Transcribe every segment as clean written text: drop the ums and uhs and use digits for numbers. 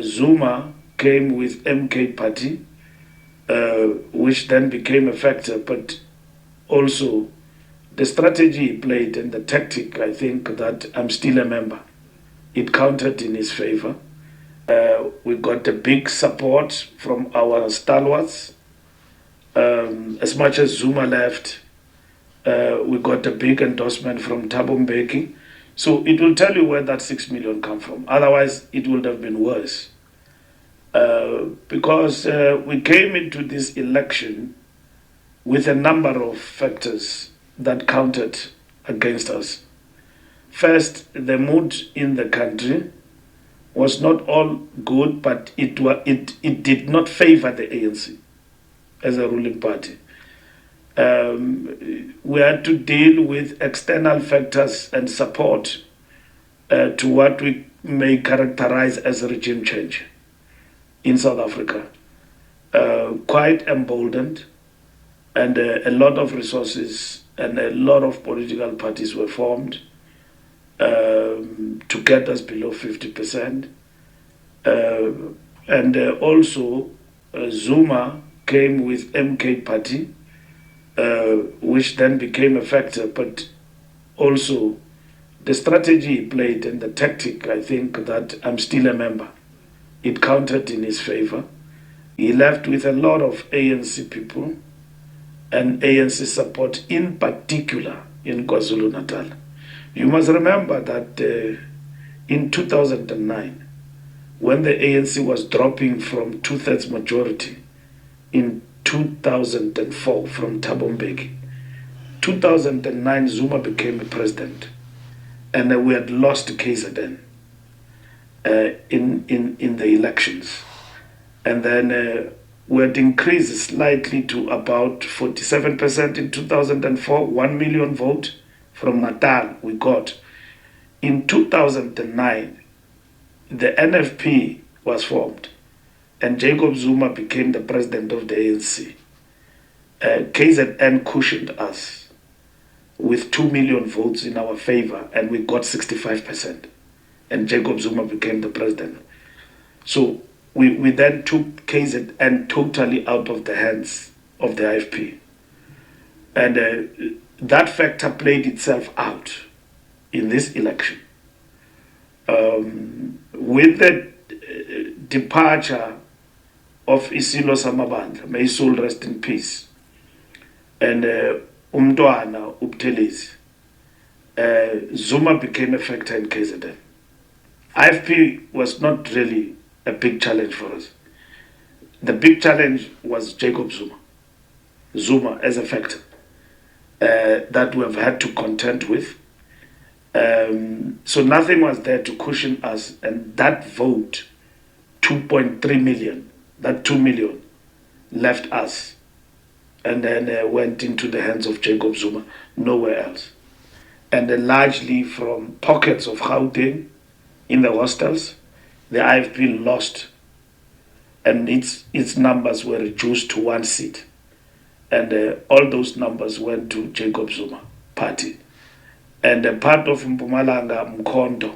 Zuma came with MK Party, which then became a factor, but also the strategy he played and the tactic, I think that I'm still a member, it counted in his favor. We got a big support from our stalwarts. As much as Zuma left, we got a big endorsement from Thabo Mbeki. So it will tell you where that 6 million come from. Otherwise, it would have been worse. Because we came into this election with a number of factors that counted against us. First, the mood in the country was not all good, but it did not favor the ANC as a ruling party. We had to deal with external factors and support to what we may characterize as regime change in South Africa. Quite emboldened, and a lot of resources and a lot of political parties were formed to get us below 50%. And also, Zuma came with MK Party, which then became a factor, but also the strategy he played and the tactic, I think that I'm still a member, it counted in his favor. He left with a lot of ANC people and ANC support, in particular in KwaZulu-Natal. You must remember that in 2009, when the ANC was dropping from 2/3 majority in 2004 from Thabo Mbeki, 2009 Zuma became a president, and we had lost KZN in the elections. And then we had increased slightly to about 47% in 2004, 1 million vote from Natal we got. In 2009, the NFP was formed, and Jacob Zuma became the president of the ANC. KZN cushioned us with 2 million votes in our favor, and we got 65%, and Jacob Zuma became the president. So we then took KZN totally out of the hands of the IFP. And that factor played itself out in this election. With the departure of Isilo Samabandla, may his soul rest in peace, and Umntwana Ubuthelezi, Zuma became a factor in KZN. IFP was not really a big challenge for us. The big challenge was Jacob Zuma as a factor that we have had to contend with. So nothing was there to cushion us, and that vote, 2.3 million, that 2 million left us and then went into the hands of Jacob Zuma, nowhere else. And largely from pockets of Gauteng in the hostels, the IFP lost, and its numbers were reduced to 1 seat. And all those numbers went to Jacob Zuma party. And a part of Mpumalanga, Mkondo,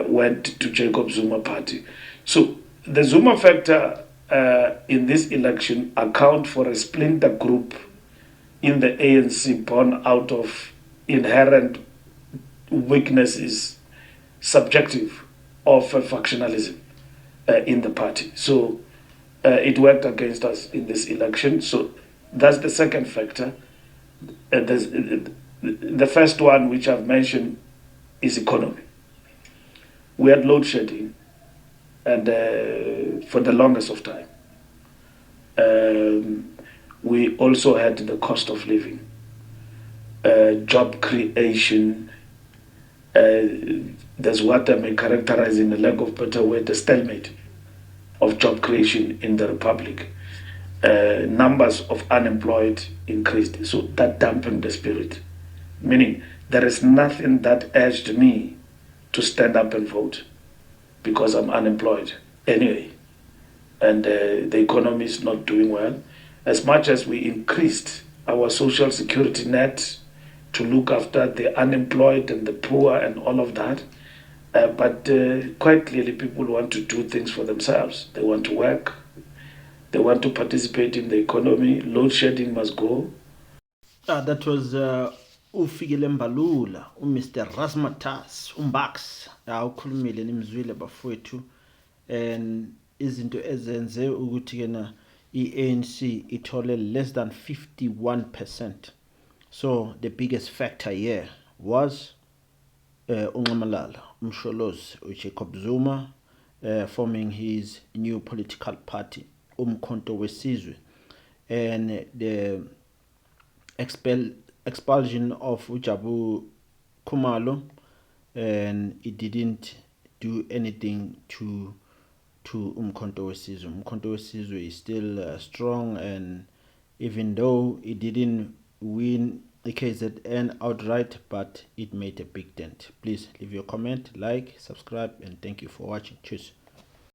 went to Jacob Zuma party. So the Zuma factor in this election account for a splinter group in the ANC born out of inherent weaknesses, subjective, of factionalism in the party. So it worked against us in this election. So that's the second factor. The first one, which I've mentioned, is economy. We had load shedding, and for the longest of time. We also had the cost of living, job creation. There's what I may characterize, in a lack of better word, the stalemate of job creation in the Republic. Numbers of unemployed increased, so that dampened the spirit. Meaning, there is nothing that urged me to stand up and vote because I'm unemployed anyway, and the economy is not doing well. As much as we increased our social security net to look after the unemployed and the poor and all of that, But quite clearly, people want to do things for themselves. They want to work. They want to participate in the economy. Load shedding must go. That was Fikile Mbalula, Mr. Rasmatas, Umbax. Ukhulumile nimzwile bafowethu and izinto ezenze ukuthi kena i-ANC ithole less than 51%. So the biggest factor here was uNxamalala, Umsholozi, Jacob Zuma, forming his new political party, Umkhonto Wesizwe, and the expulsion of Ujabu Kumalo, and it didn't do anything to Umkhonto Wesizwe. Umkhonto Wesizwe is still strong, and even though it didn't win the KZN outright, but it made a big dent. Please leave your comment, like, subscribe, and thank you for watching. Cheers.